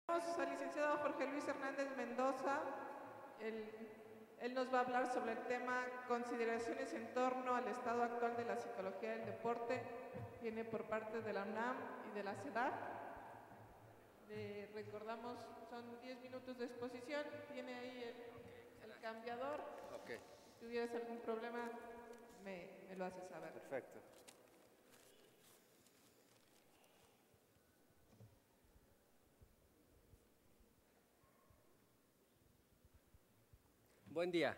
Al licenciado Jorge Luis Hernández Mendoza. Él nos va a hablar sobre el tema consideraciones en torno al estado actual de la psicología del deporte. Viene por parte de la UNAM y de la CEDAR. Le recordamos, son 10 minutos de exposición. Tiene ahí el cambiador. Okay. Si tuvieras algún problema, me lo haces saber. Perfecto. Buen día.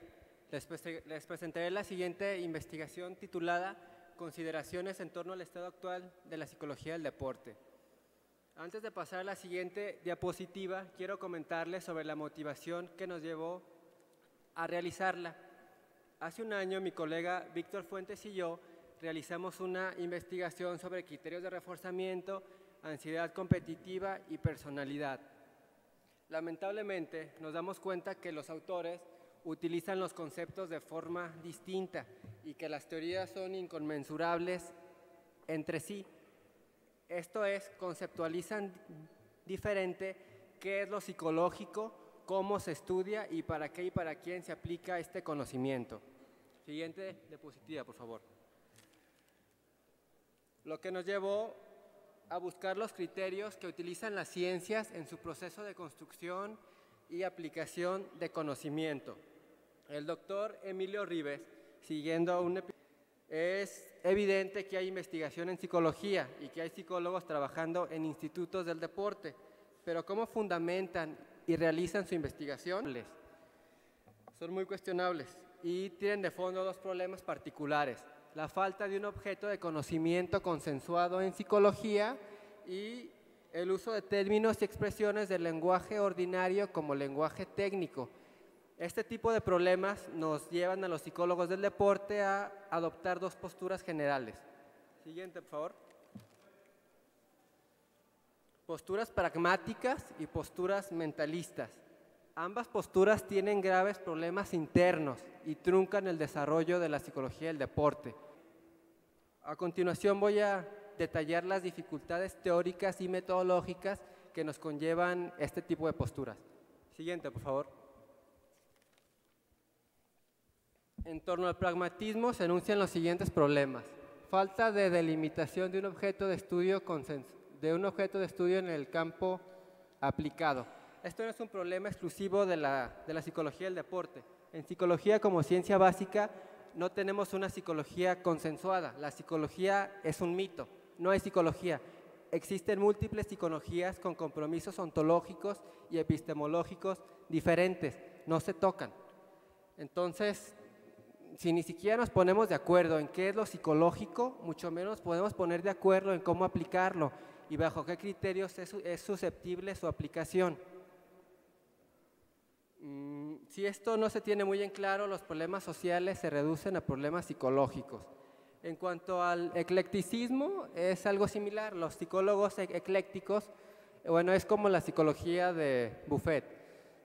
Les presentaré la siguiente investigación titulada Consideraciones en torno al estado actual de la psicología del deporte. Antes de pasar a la siguiente diapositiva, quiero comentarles sobre la motivación que nos llevó a realizarla. Hace un año, mi colega Víctor Fuentes y yo realizamos una investigación sobre criterios de reforzamiento, ansiedad competitiva y personalidad. Lamentablemente, nos damos cuenta que los autores utilizan los conceptos de forma distinta y que las teorías son inconmensurables entre sí. Esto es, conceptualizan diferente qué es lo psicológico, cómo se estudia y para qué y para quién se aplica este conocimiento. Siguiente diapositiva, por favor. Lo que nos llevó a buscar los criterios que utilizan las ciencias en su proceso de construcción y aplicación de conocimiento. El doctor Emilio Ribes, siguiendo es evidente que hay investigación en psicología y que hay psicólogos trabajando en institutos del deporte, pero ¿cómo fundamentan y realizan su investigación? Son muy cuestionables y tienen de fondo dos problemas particulares: la falta de un objeto de conocimiento consensuado en psicología y el uso de términos y expresiones del lenguaje ordinario como lenguaje técnico. Este tipo de problemas nos llevan a los psicólogos del deporte a adoptar dos posturas generales. Siguiente, por favor. Posturas pragmáticas y posturas mentalistas. Ambas posturas tienen graves problemas internos y truncan el desarrollo de la psicología del deporte. A continuación voy a detallar las dificultades teóricas y metodológicas que nos conllevan este tipo de posturas. Siguiente, por favor. En torno al pragmatismo se enuncian los siguientes problemas: falta de delimitación de un objeto de estudio en el campo aplicado. Esto no es un problema exclusivo de la psicología del deporte. En psicología como ciencia básica no tenemos una psicología consensuada. La psicología es un mito, no hay psicología. Existen múltiples psicologías con compromisos ontológicos y epistemológicos diferentes, no se tocan. Entonces, si ni siquiera nos ponemos de acuerdo en qué es lo psicológico, mucho menos podemos poner de acuerdo en cómo aplicarlo y bajo qué criterios es susceptible su aplicación. Si esto no se tiene muy en claro, los problemas sociales se reducen a problemas psicológicos. En cuanto al eclecticismo, es algo similar. Los psicólogos eclécticos, bueno, es como la psicología de Buffet.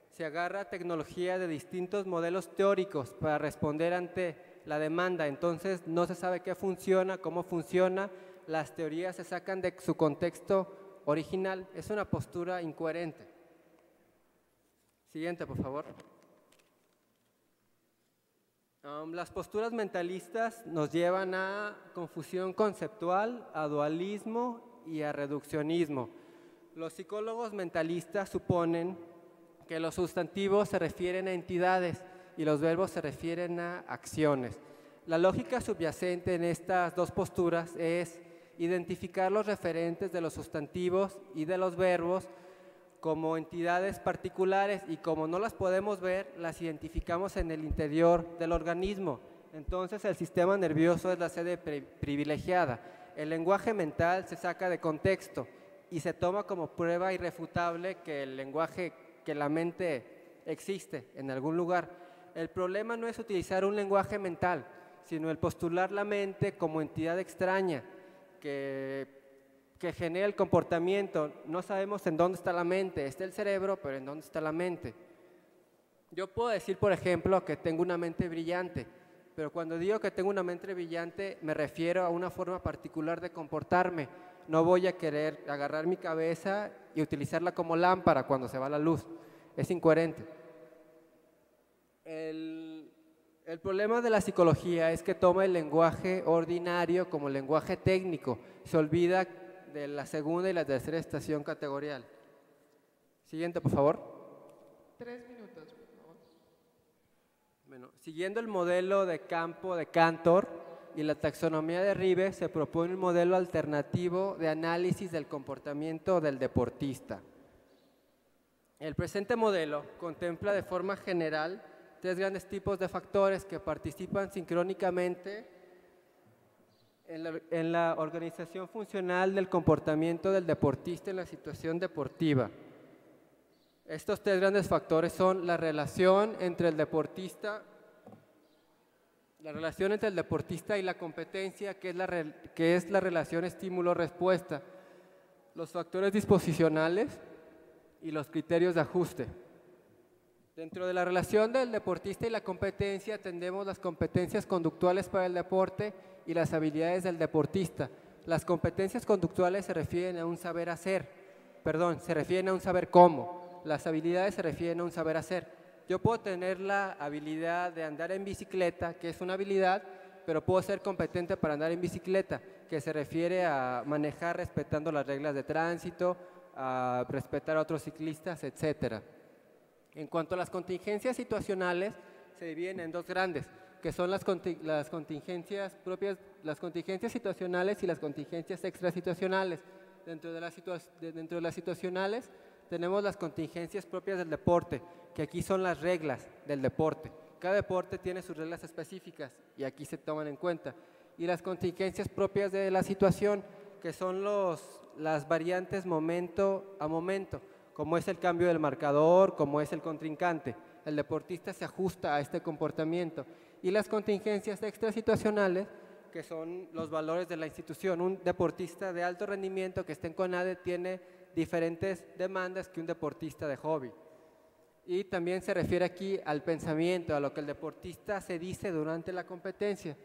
Se agarra tecnología de distintos modelos teóricos para responder ante la demanda. Entonces no se sabe qué funciona, cómo funciona, las teorías se sacan de su contexto original. Es una postura incoherente. Siguiente, por favor. Las posturas mentalistas nos llevan a confusión conceptual, a dualismo y a reduccionismo. Los psicólogos mentalistas suponen que los sustantivos se refieren a entidades y los verbos se refieren a acciones. La lógica subyacente en estas dos posturas es identificar los referentes de los sustantivos y de los verbos como entidades particulares, y como no las podemos ver, las identificamos en el interior del organismo. Entonces el sistema nervioso es la sede privilegiada. El lenguaje mental se saca de contexto y se toma como prueba irrefutable que el lenguaje, que la mente existe en algún lugar. El problema no es utilizar un lenguaje mental, sino el postular la mente como entidad extraña que genera el comportamiento. No sabemos en dónde está la mente. Está el cerebro, pero ¿en dónde está la mente? Yo puedo decir, por ejemplo, que tengo una mente brillante, pero cuando digo que tengo una mente brillante me refiero a una forma particular de comportarme. no voy a querer agarrar mi cabeza y utilizarla como lámpara cuando se va la luz. Es incoherente. El problema de la psicología es que toma el lenguaje ordinario como lenguaje técnico. Se olvida de la segunda y la tercera estación categorial. Siguiente, por favor. 3 minutos, por favor. Bueno, siguiendo el modelo de campo de Cantor y la taxonomía de Ribe, se propone un modelo alternativo de análisis del comportamiento del deportista. El presente modelo contempla de forma general 3 grandes tipos de factores que participan sincrónicamente en la organización funcional del comportamiento del deportista en la situación deportiva. Estos 3 grandes factores son la relación entre el deportista y la competencia, que es la relación estímulo-respuesta, los factores disposicionales y los criterios de ajuste. Dentro de la relación del deportista y la competencia atendemos las competencias conductuales para el deporte y las habilidades del deportista. Las competencias conductuales se refieren a un saber hacer, se refieren a un saber cómo. Las habilidades se refieren a un saber hacer. Yo puedo tener la habilidad de andar en bicicleta, que es una habilidad, pero puedo ser competente para andar en bicicleta, que se refiere a manejar respetando las reglas de tránsito, a respetar a otros ciclistas, etcétera. En cuanto a las contingencias situacionales, se dividen en 2 grandes, que son las contingencias propias, las contingencias situacionales y las contingencias extrasituacionales. Dentro de las situacionales tenemos las contingencias propias del deporte, que aquí son las reglas del deporte. Cada deporte tiene sus reglas específicas y aquí se toman en cuenta. Y las contingencias propias de la situación, que son las variantes momento a momento, como es el cambio del marcador, como es el contrincante. El deportista se ajusta a este comportamiento. Y las contingencias extrasituacionales, que son los valores de la institución. Un deportista de alto rendimiento que esté en CONADE tiene diferentes demandas que un deportista de hobby. Y también se refiere aquí al pensamiento, a lo que el deportista se dice durante la competencia.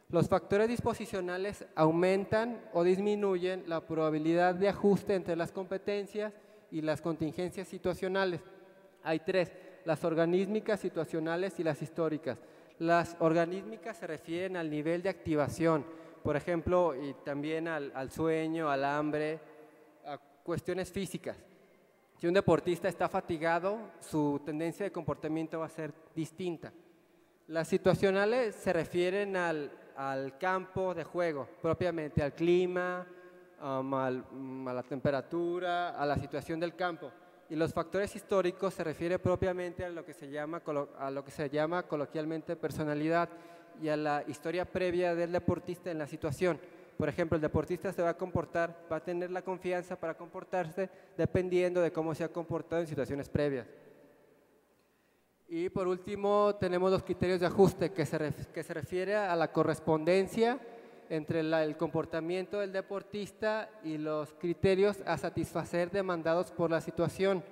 Los factores disposicionales aumentan o disminuyen la probabilidad de ajuste entre las competencias y las contingencias situacionales. Hay 3, las organísmicas, situacionales y las históricas. Las organísmicas se refieren al nivel de activación, por ejemplo, y también al sueño, al hambre, a cuestiones físicas. Si un deportista está fatigado, su tendencia de comportamiento va a ser distinta. Las situacionales se refieren al campo de juego, propiamente al clima, a la temperatura, a la situación del campo. Y los factores históricos se refiere propiamente a lo que se llama coloquialmente personalidad y a la historia previa del deportista en la situación. Por ejemplo, el deportista se va a comportar, va a tener la confianza para comportarse dependiendo de cómo se ha comportado en situaciones previas. Y por último tenemos los criterios de ajuste, que se refiere a la correspondencia entre el comportamiento del deportista y los criterios a satisfacer demandados por la situación.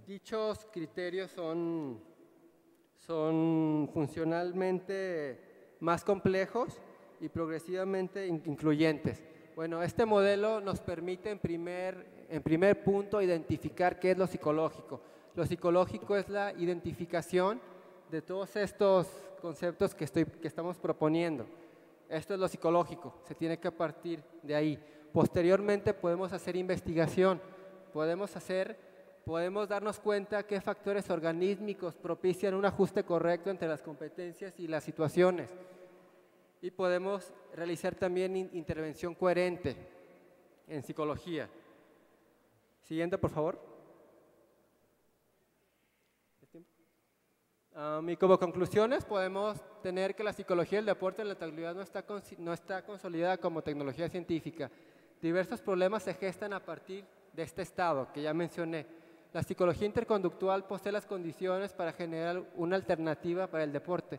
Dichos criterios son funcionalmente más complejos y progresivamente incluyentes. Bueno, este modelo nos permite en primer punto identificar qué es lo psicológico. Lo psicológico es la identificación de todos estos conceptos que estamos proponiendo. Esto es lo psicológico, se tiene que partir de ahí. Posteriormente podemos hacer investigación, podemos darnos cuenta qué factores organísmicos propician un ajuste correcto entre las competencias y las situaciones. Y podemos realizar también intervención coherente en psicología. Siguiente, por favor. Y como conclusiones podemos tener que la psicología del deporte en la actualidad no está consolidada como tecnología científica. Diversos problemas se gestan a partir de este estado que ya mencioné. La psicología interconductual posee las condiciones para generar una alternativa para el deporte.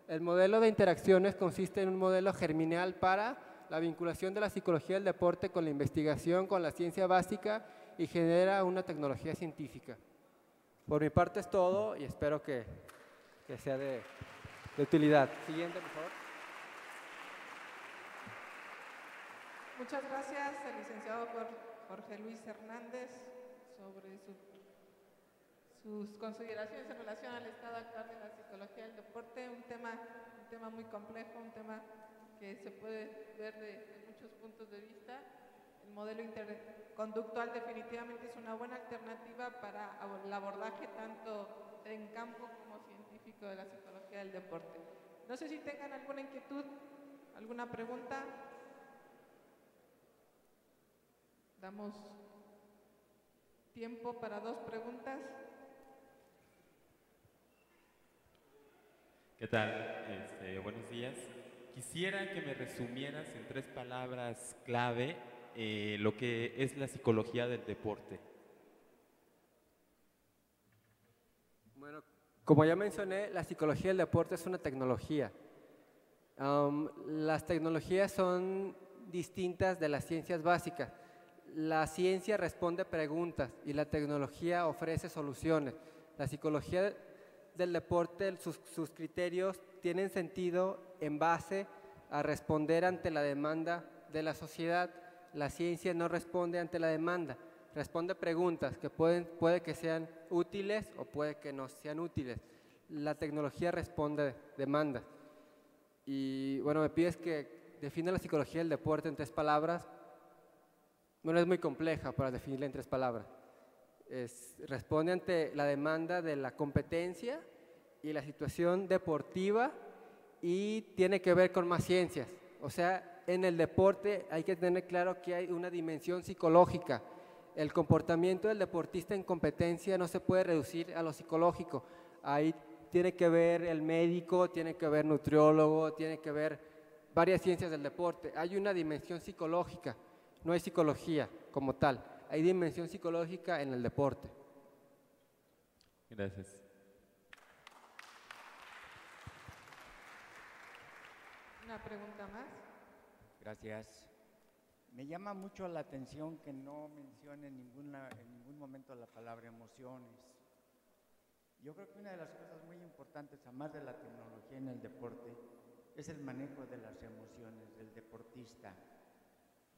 El modelo de interacciones consiste en un modelo germinal para la vinculación de la psicología del deporte con la investigación, con la ciencia básica y genera una tecnología científica. Por mi parte es todo y espero que sea de utilidad. Siguiente, por favor. Muchas gracias al licenciado Jorge Luis Hernández sobre sus consideraciones en relación al estado actual de la psicología del deporte, un tema muy complejo, un tema que se puede ver de muchos puntos de vista. El modelo interconductual definitivamente es una buena alternativa para el abordaje tanto en campo como científico de la psicología del deporte. No sé si tengan alguna inquietud, alguna pregunta. Damos tiempo para 2 preguntas. ¿Qué tal? Buenos días. Quisiera que me resumieras en 3 palabras clave lo que es la psicología del deporte. Bueno, como ya mencioné, la psicología del deporte es una tecnología. Las tecnologías son distintas de las ciencias básicas. La ciencia responde preguntas y la tecnología ofrece soluciones. La psicología del deporte, sus criterios tienen sentido en base a responder ante la demanda de la sociedad. La ciencia no responde ante la demanda, responde preguntas que puede que sean útiles o puede que no sean útiles. La tecnología responde demandas. Y bueno, me pides que defina la psicología del deporte en 3 palabras. Bueno, es muy compleja para definirla en 3 palabras. Responde ante la demanda de la competencia y la situación deportiva y tiene que ver con más ciencias. O sea, en el deporte hay que tener claro que hay una dimensión psicológica. El comportamiento del deportista en competencia no se puede reducir a lo psicológico. Ahí tiene que ver el médico, tiene que ver nutriólogo, tiene que ver varias ciencias del deporte. Hay una dimensión psicológica, no hay psicología como tal. Hay dimensión psicológica en el deporte. Gracias. Una pregunta más. Gracias. Me llama mucho la atención que no mencione en ningún momento la palabra emociones. Yo creo que una de las cosas muy importantes, además de la tecnología en el deporte, es el manejo de las emociones del deportista.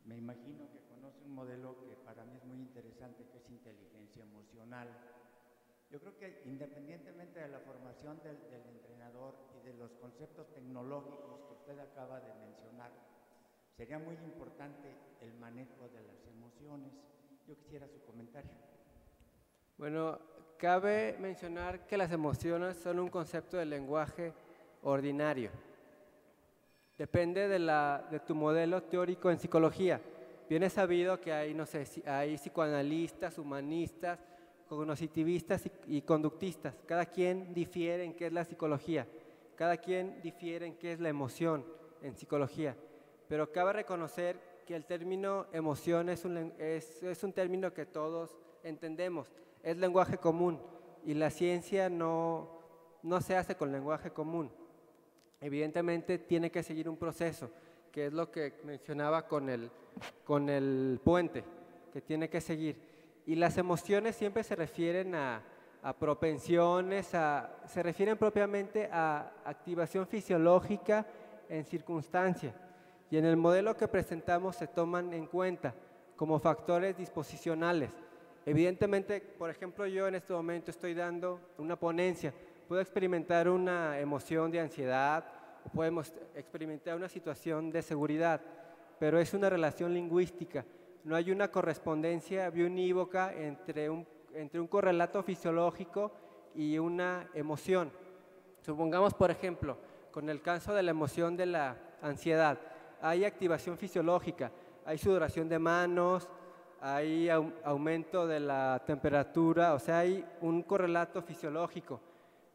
Me imagino que conoce un modelo que para mí es muy interesante, que es inteligencia emocional. Yo creo que independientemente de la formación del entrenador y de los conceptos tecnológicos que usted acaba de mencionar, sería muy importante el manejo de las emociones. Yo quisiera su comentario. Bueno, cabe mencionar que las emociones son un concepto del lenguaje ordinario. Depende de tu modelo teórico en psicología. Bien es sabido que hay, no sé, hay psicoanalistas, humanistas, cognitivistas y conductistas. Cada quien difiere en qué es la psicología. Cada quien difiere en qué es la emoción en psicología. Pero cabe reconocer que el término emoción es un término que todos entendemos. Es lenguaje común y la ciencia no se hace con lenguaje común. Evidentemente tiene que seguir un proceso, que es lo que mencionaba con el puente, que tiene que seguir. Y las emociones siempre se refieren a propensiones, se refieren propiamente a activación fisiológica en circunstancia. Y en el modelo que presentamos se toman en cuenta como factores disposicionales. Evidentemente, por ejemplo, yo en este momento estoy dando una ponencia. Puedo experimentar una emoción de ansiedad o podemos experimentar una situación de seguridad, pero es una relación lingüística. No hay una correspondencia biounívoca entre un correlato fisiológico y una emoción. Supongamos, por ejemplo, con el caso de la emoción de la ansiedad, hay activación fisiológica, hay sudoración de manos, hay aumento de la temperatura, o sea, hay un correlato fisiológico.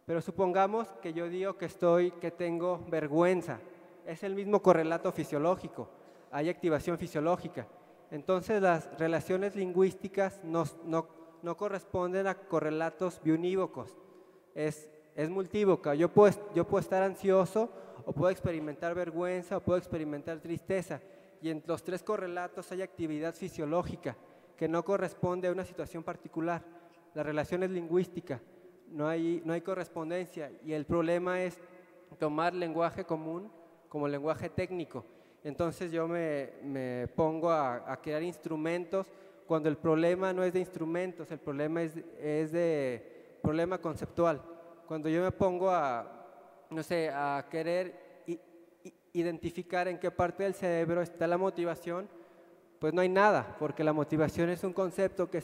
Pero supongamos que yo digo que tengo vergüenza, es el mismo correlato fisiológico, hay activación fisiológica. Entonces las relaciones lingüísticas no corresponden a correlatos biunívocos, es multívoca. Yo puedo estar ansioso o puedo experimentar vergüenza o puedo experimentar tristeza. Y en los 3 correlatos hay actividad fisiológica que no corresponde a una situación particular. La relación es lingüística, no hay correspondencia y el problema es tomar lenguaje común como lenguaje técnico. Entonces yo me pongo a crear instrumentos cuando el problema no es de instrumentos, el problema es de problema conceptual. Cuando yo me pongo no sé, a querer identificar en qué parte del cerebro está la motivación, pues no hay nada, porque la motivación es un concepto que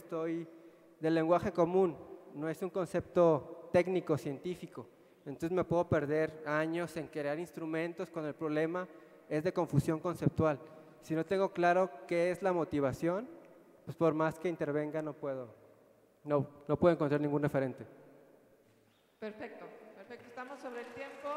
del lenguaje común, no es un concepto técnico, científico. Entonces me puedo perder años en crear instrumentos cuando el problema es de confusión conceptual. Si no tengo claro qué es la motivación, pues por más que intervenga no puedo encontrar ningún referente. Perfecto, perfecto. Estamos sobre el tiempo.